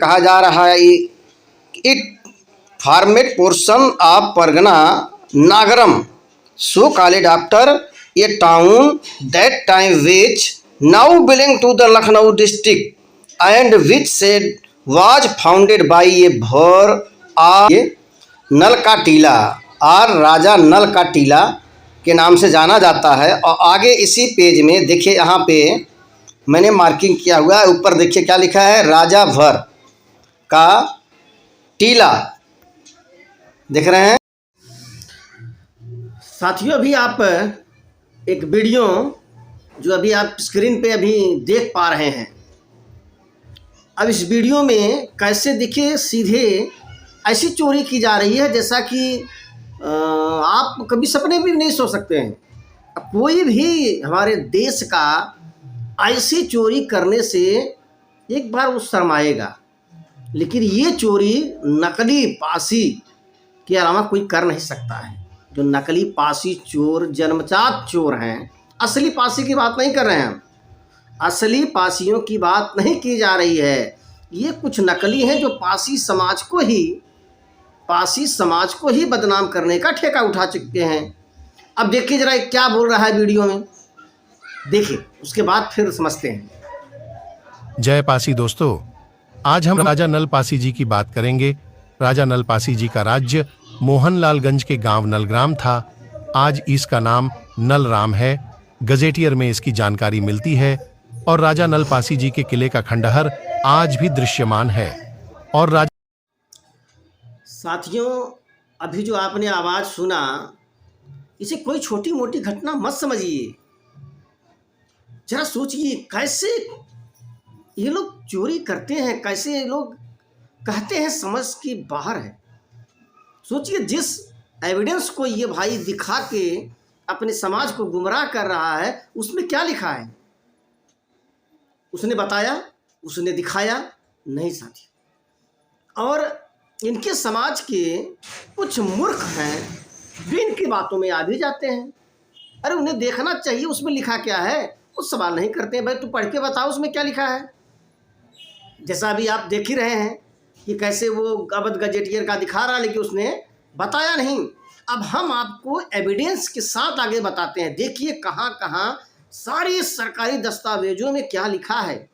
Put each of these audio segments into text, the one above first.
कहा जा रहा है it formed portion of pargana Nagram so called after a town that time which now belong to the Lucknow district and which said was founded by a Bhar of नल का टीला और राजा नल का टीला के नाम से जाना जाता है। और आगे इसी पेज में देखिए, यहाँ पे मैंने मार्किंग किया हुआ है, ऊपर देखिए क्या लिखा है, राजा भर का टीला देख रहे हैं साथियों। अभी आप एक वीडियो जो अभी आप स्क्रीन पे अभी देख पा रहे हैं, अब इस वीडियो में कैसे देखिए सीधे ऐसी चोरी की जा रही है जैसा कि आप कभी सपने भी नहीं सोच सकते हैं। कोई भी हमारे देश का ऐसी चोरी करने से एक बार वो शर्माएगा, लेकिन ये चोरी नकली पासी के अलावा कोई कर नहीं सकता है। जो नकली पासी चोर जन्मजात चोर हैं, असली पासी की बात नहीं कर रहे हैं हम, असली पासियों की बात नहीं की जा रही है। ये कुछ नकली हैं जो पासी समाज को ही बदनाम करने का ठेका उठा चुके हैं। अब देखिए जरा क्या बोल रहा है वीडियो में, देखिए उसके बाद फिर समझते हैं। जय पासी दोस्तों, आज हम राजा नल पासी जी की बात करेंगे। राजा नल पासी जी का राज्य मोहनलालगंज के गांव नलग्राम था। आज इसका नाम नलराम है। गजेटियर में इसकी जानकारी मिलती है और राजा नल पासी जी के किले का खंडहर आज भी दृश्यमान है। और साथियों, अभी जो आपने आवाज सुना, इसे कोई छोटी मोटी घटना मत समझिए। जरा सोचिए कैसे ये लोग चोरी करते हैं, कैसे ये लोग कहते हैं समझ के बाहर है। सोचिए जिस एविडेंस को ये भाई दिखा के अपने समाज को गुमराह कर रहा है, उसमें क्या लिखा है? उसने बताया, उसने दिखाया नहीं साथी। और इनके समाज के कुछ मूर्ख हैं जो इनकी बातों में आ भी जाते हैं। अरे उन्हें देखना चाहिए उसमें लिखा क्या है, वो सवाल नहीं करते हैं। भाई तू पढ़ के बताओ उसमें क्या लिखा है। जैसा अभी आप देख ही रहे हैं कि कैसे वो अवध गजेटियर का दिखा रहा, लेकिन उसने बताया नहीं। अब हम आपको एविडेंस के साथ आगे बताते हैं। देखिए कहाँ कहाँ सारी सरकारी दस्तावेजों में क्या लिखा है,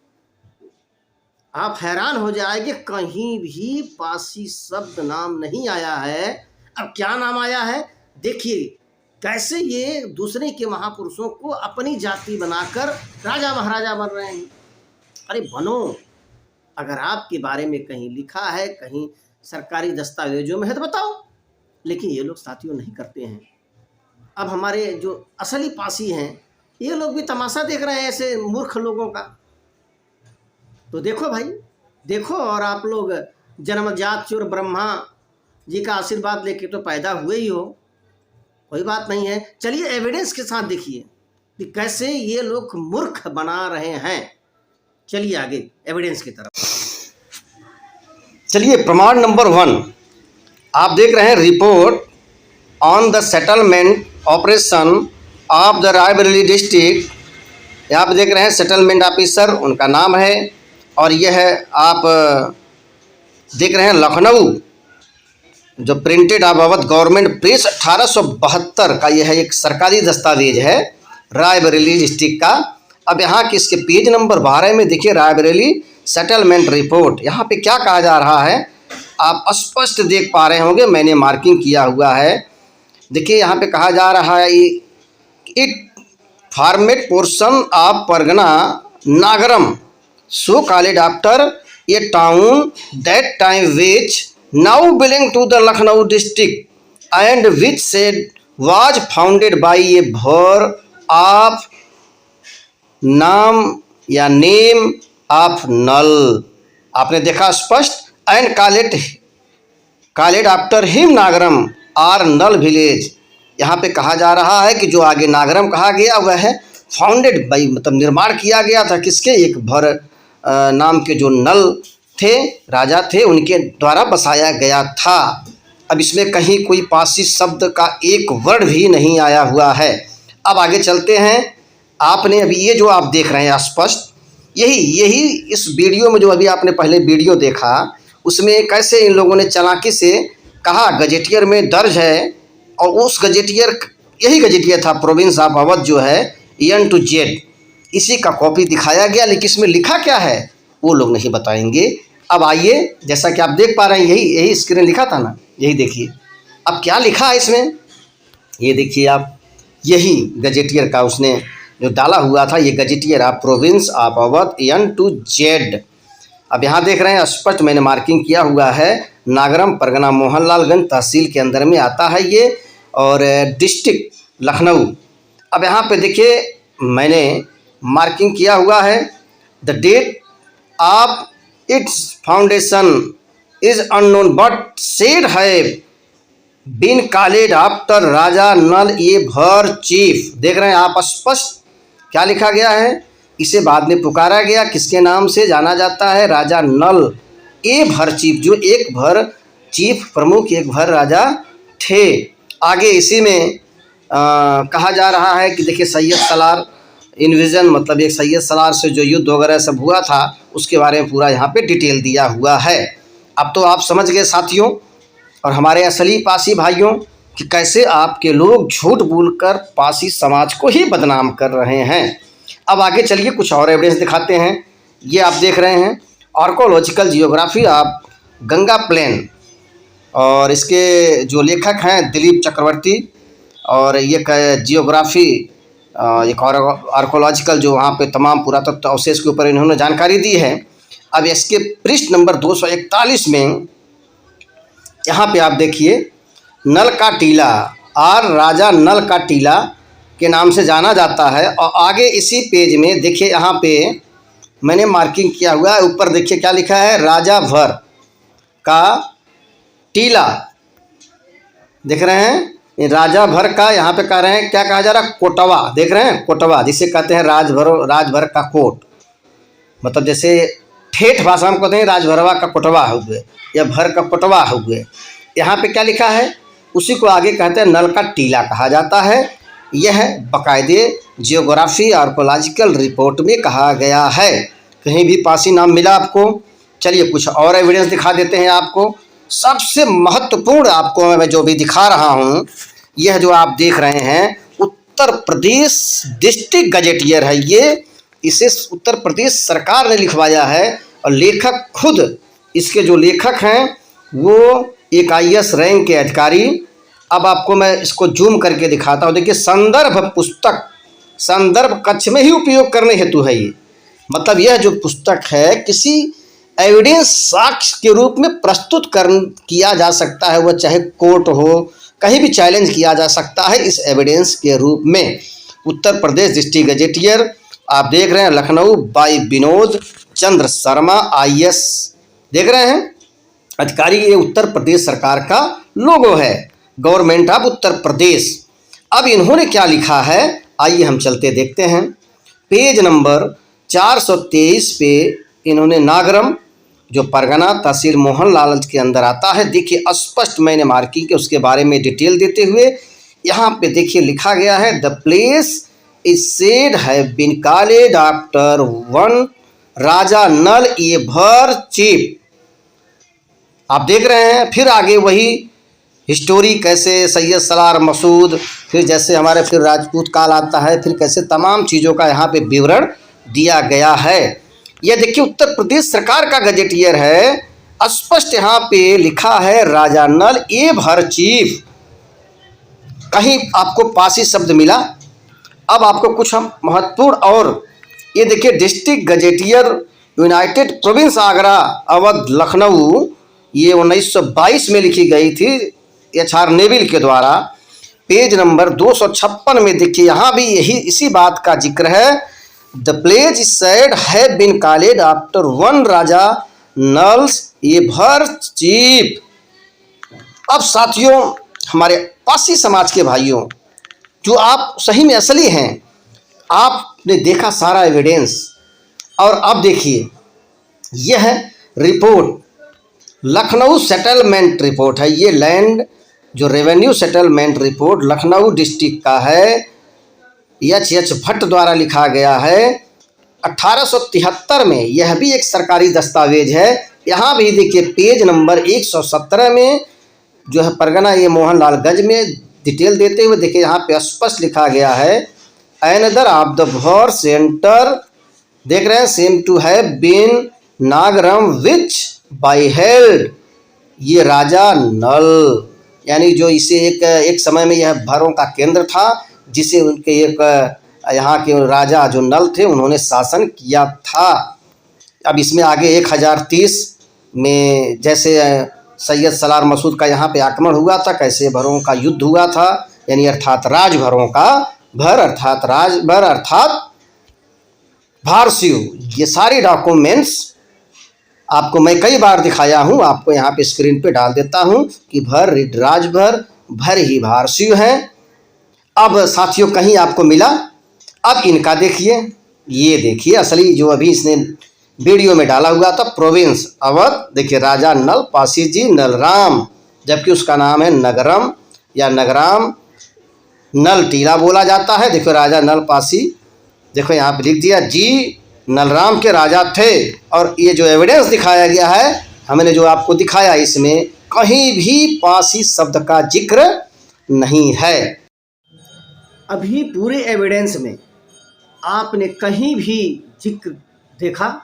आप हैरान हो जाएंगे। कहीं भी पासी शब्द नाम नहीं आया है। अब क्या नाम आया है देखिए, कैसे ये दूसरे के महापुरुषों को अपनी जाति बनाकर राजा महाराजा बन रहे हैं। अरे बनो, अगर आपके बारे में कहीं लिखा है, कहीं सरकारी दस्तावेजों में है तो बताओ। लेकिन ये लोग साथियों नहीं करते हैं। अब हमारे जो असली पासी हैं, ये लोग भी तमाशा देख रहे हैं ऐसे मूर्ख लोगों का। तो देखो भाई, देखो। और आप लोग जन्मजात चोर ब्रह्मा जी का आशीर्वाद लेके तो पैदा हुए ही हो, कोई बात नहीं है। चलिए एविडेंस के साथ देखिए कि कैसे ये लोग मूर्ख बना रहे हैं। चलिए आगे एविडेंस की तरफ चलिए। प्रमाण नंबर 1 आप देख रहे हैं, report on the settlement operation of the Raebareli district. यहाँ पे देख रहे हैं सेटलमेंट ऑफिसर उनका नाम है, और यह है आप देख रहे हैं लखनऊ, जो printed of Awadh government press 1872 का यह एक सरकारी दस्तावेज है रायबरेली डिस्ट्रिक्ट का। अब यहाँ के इसके पेज नंबर 12 में देखिए, रायबरेली सेटलमेंट रिपोर्ट। यहाँ पे क्या कहा जा रहा है आप स्पष्ट देख पा रहे होंगे, मैंने मार्किंग किया हुआ है। देखिए यहाँ पे कहा जा रहा है it formed portion of pargana Nagram so called after a town that time which now belong to the Lucknow district and which said was founded by a Bhar of नाम या नेम ऑफ नल। आपने देखा स्पष्ट, and called after him Nagaram or Nal village. यहाँ पे कहा जा रहा है कि जो आगे नागरम कहा गया वह है फाउंडेड बाई, मतलब निर्माण किया गया था किसके, एक भर नाम के जो नल थे, राजा थे, उनके द्वारा बसाया गया था। अब इसमें कहीं कोई पासी शब्द का एक वर्ड भी नहीं आया हुआ है। अब आगे चलते हैं। आपने अभी ये जो आप देख रहे हैं स्पष्ट, यही यही इस वीडियो में जो अभी आपने पहले वीडियो देखा, उसमें कैसे इन लोगों ने चालाकी से कहा गजेटियर में दर्ज है, और उस गजेटियर, यही गजेटियर था प्रोविंस ऑफ अवध जो है EN to Z, इसी का कॉपी दिखाया गया, लेकिन इसमें लिखा क्या है वो लोग नहीं बताएंगे। अब आइए, जैसा कि आप देख पा रहे हैं, यही यही स्क्रीन लिखा था ना, यही देखिए अब क्या लिखा है इसमें, ये देखिए आप, यही गजेटियर का उसने जो डाला हुआ था, ये gazetteer of province of Awadh EN to Z। अब यहाँ देख रहे हैं स्पष्ट मैंने मार्किंग किया हुआ है, नागरम परगना मोहनलालगंज तहसील के अंदर में आता है ये, और डिस्ट्रिक्ट लखनऊ। अब यहाँ पे देखिए मैंने मार्किंग किया हुआ है, the date of its foundation is unknown but said have been called after Raja Nal a Bhar chief. देख रहे हैं आप स्पष्ट क्या लिखा गया है, इसे बाद में पुकारा गया, किसके नाम से जाना जाता है, राजा नल ए भर चीफ, जो एक भर चीफ प्रमुख एक भर राजा थे। आगे इसी में कहा जा रहा है कि देखिए सैयद सलार इन्विजन, मतलब एक सैयद सलार से जो युद्ध वगैरह सब हुआ था उसके बारे में पूरा यहाँ पे डिटेल दिया हुआ है। अब तो आप समझ गए साथियों और हमारे असली पासी भाइयों कि कैसे आपके लोग झूठ बोलकर पासी समाज को ही बदनाम कर रहे हैं। अब आगे चलिए कुछ और एविडेंस दिखाते हैं। ये आप देख रहे हैं archaeological geography of Ganga plain, और इसके जो लेखक हैं दिलीप चक्रवर्ती, और ये जियोग्राफी एक आर्कोलॉजिकल जो वहाँ पे तमाम पुरातत्व अवशेष के ऊपर इन्होंने जानकारी दी है। अब इसके पृष्ठ नंबर 241 में यहाँ पे आप देखिए नल का टीला, और राजा नल का टीला के नाम से जाना जाता है। और आगे इसी पेज में देखिए यहाँ पे मैंने मार्किंग किया हुआ है, ऊपर देखिए क्या लिखा है, राजा भर का टीला। देख रहे हैं राजा भर का, यहाँ पे कह रहे हैं क्या कहा जा रहा है, कोटवा। देख रहे हैं कोटवा, जिसे कहते हैं राजभर का कोट, मतलब जैसे ठेठ भाषा में कहते हैं राजभरवा का कोटवा हुए या भर का कोटवा हुए। यहाँ पे क्या लिखा है, उसी को आगे कहते हैं नल का टीला कहा जाता है। यह बाकायदे जियोग्राफी आर्कोलॉजिकल रिपोर्ट में कहा गया है, कहीं भी पासी नाम मिला आपको। चलिए कुछ और एविडेंस दिखा देते हैं आपको। सबसे महत्वपूर्ण आपको मैं जो भी दिखा रहा हूँ, यह जो आप देख रहे हैं उत्तर प्रदेश डिस्ट्रिक्ट गजेटियर है ये, इसे उत्तर प्रदेश सरकार ने लिखवाया है, और लेखक खुद इसके जो लेखक हैं वो एक IAS रैंक के अधिकारी। अब आपको मैं इसको जूम करके दिखाता हूँ। देखिए संदर्भ पुस्तक संदर्भ कक्ष में ही उपयोग करने हेतु है ये, मतलब यह जो पुस्तक है किसी एविडेंस साक्ष्य के रूप में प्रस्तुत किया जा सकता है, वह चाहे कोर्ट हो, कहीं भी चैलेंज किया जा सकता है इस एविडेंस के रूप में। उत्तर प्रदेश डिस्ट्रिक्ट गजेटियर आप देख रहे हैं, लखनऊ बाई विनोद चंद्र शर्मा IAS। देख रहे हैं अधिकारी, ये उत्तर प्रदेश सरकार का लोगो है, गवर्नमेंट ऑफ उत्तर प्रदेश। अब इन्होंने क्या लिखा है, आइए हम चलते देखते हैं। पेज नंबर 423 पे इन्होंने नागरम जो परगना तहसील मोहनलालगंज के अंदर आता है, देखिए स्पष्ट मैंने मार्किंग के उसके बारे में डिटेल देते हुए यहाँ पे देखिए लिखा गया है, the place is said have been called after one Raja Nal a Bhar chief. आप देख रहे हैं फिर आगे वही हिस्टोरी, कैसे सैयद सलार मसूद, फिर जैसे हमारे फिर राजपूत काल आता है, फिर कैसे तमाम चीज़ों का यहाँ पे विवरण दिया गया है। यह देखिए उत्तर प्रदेश सरकार का गजेटियर है, स्पष्ट यहाँ पे लिखा है राजा नल ए भर चीफ। कहीं आपको पासी शब्द मिला। अब आपको कुछ हम महत्वपूर्ण, और ये देखिए district gazetteer United province Agra Awadh Lucknow, ये 1922 में लिखी गई थी HR नेविल के द्वारा। पेज नंबर 256 में देखिए यहाँ भी यही इसी बात का जिक्र है, the place is said have been called after one Raja Nal's a Bhar chief. अब साथियों हमारे पासी समाज के भाइयों, जो आप सही में असली हैं, आपने देखा सारा एविडेंस, और अब देखिए यह रिपोर्ट लखनऊ सेटलमेंट रिपोर्ट है। ये लैंड जो revenue settlement report Lucknow district का है, H भट्ट द्वारा लिखा गया है। 1873 में, यह भी एक सरकारी दस्तावेज है। यहाँ भी देखिए पेज नंबर 117 में जो है परगना ये मोहनलालगंज में डिटेल देते हुए देखिए यहाँ पे स्पष्ट लिखा गया है, another of the Bhor centre, देख रहे हैं, seem to have been Nagaram which by held, ये राजा नल, यानी जो इसे एक समय में यह भरों का केंद्र था, जिसे उनके एक यहाँ के राजा जो नल थे उन्होंने शासन किया था। अब इसमें आगे 1030 में जैसे सैयद सलार मसूद का यहाँ पे आक्रमण हुआ था, कैसे भरों का युद्ध हुआ था, यानी अर्थात राजभरों का भर अर्थात राजभर अर्थात भारसियों, ये सारी डॉक्यूमेंट्स आपको मैं कई बार दिखाया हूँ, आपको यहाँ पे स्क्रीन पे डाल देता हूँ कि भर राजभर भर ही भारसियों हैं। अब साथियों कहीं आपको मिला, अब इनका देखिए, ये देखिए असली जो अभी इसने वीडियो में डाला हुआ था, प्रोविंस अवध, देखिए राजा नल पासी जी नलराम, जबकि उसका नाम है नगरम या नगराम, नल टीला बोला जाता है। देखो राजा नल पासी, देखो यहाँ पे लिख दिया जी नलराम के राजा थे। और ये जो एविडेंस दिखाया गया है, हमने जो आपको दिखाया, इसमें कहीं भी पासी शब्द का जिक्र नहीं है। अभी पूरे एविडेंस में आपने कहीं भी जिक्र देखा?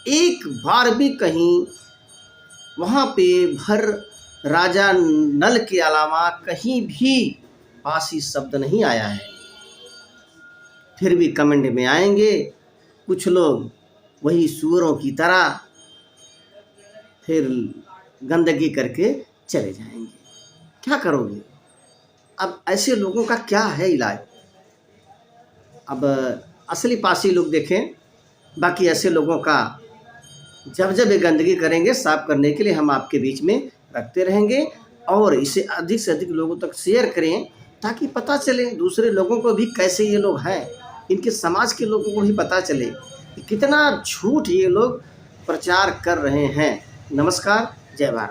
एक बार भी कहीं वहाँ पे भर राजा नल के अलावा कहीं भी पासी शब्द नहीं आया है। फिर भी कमेंट में आएंगे कुछ लोग वही सूअरों की तरह, फिर गंदगी करके चले जाएंगे। क्या करोगे? अब ऐसे लोगों का क्या है इलाज? अब असली पासी लोग देखें, बाकी ऐसे लोगों का जब जब ये गंदगी करेंगे साफ करने के लिए हम आपके बीच में रखते रहेंगे, और इसे अधिक से अधिक लोगों तक शेयर करें ताकि पता चले दूसरे लोगों को भी कैसे ये लोग हैं, इनके समाज के लोगों को भी पता चले कि कितना झूठ ये लोग प्रचार कर रहे हैं। नमस्कार, जय भारत।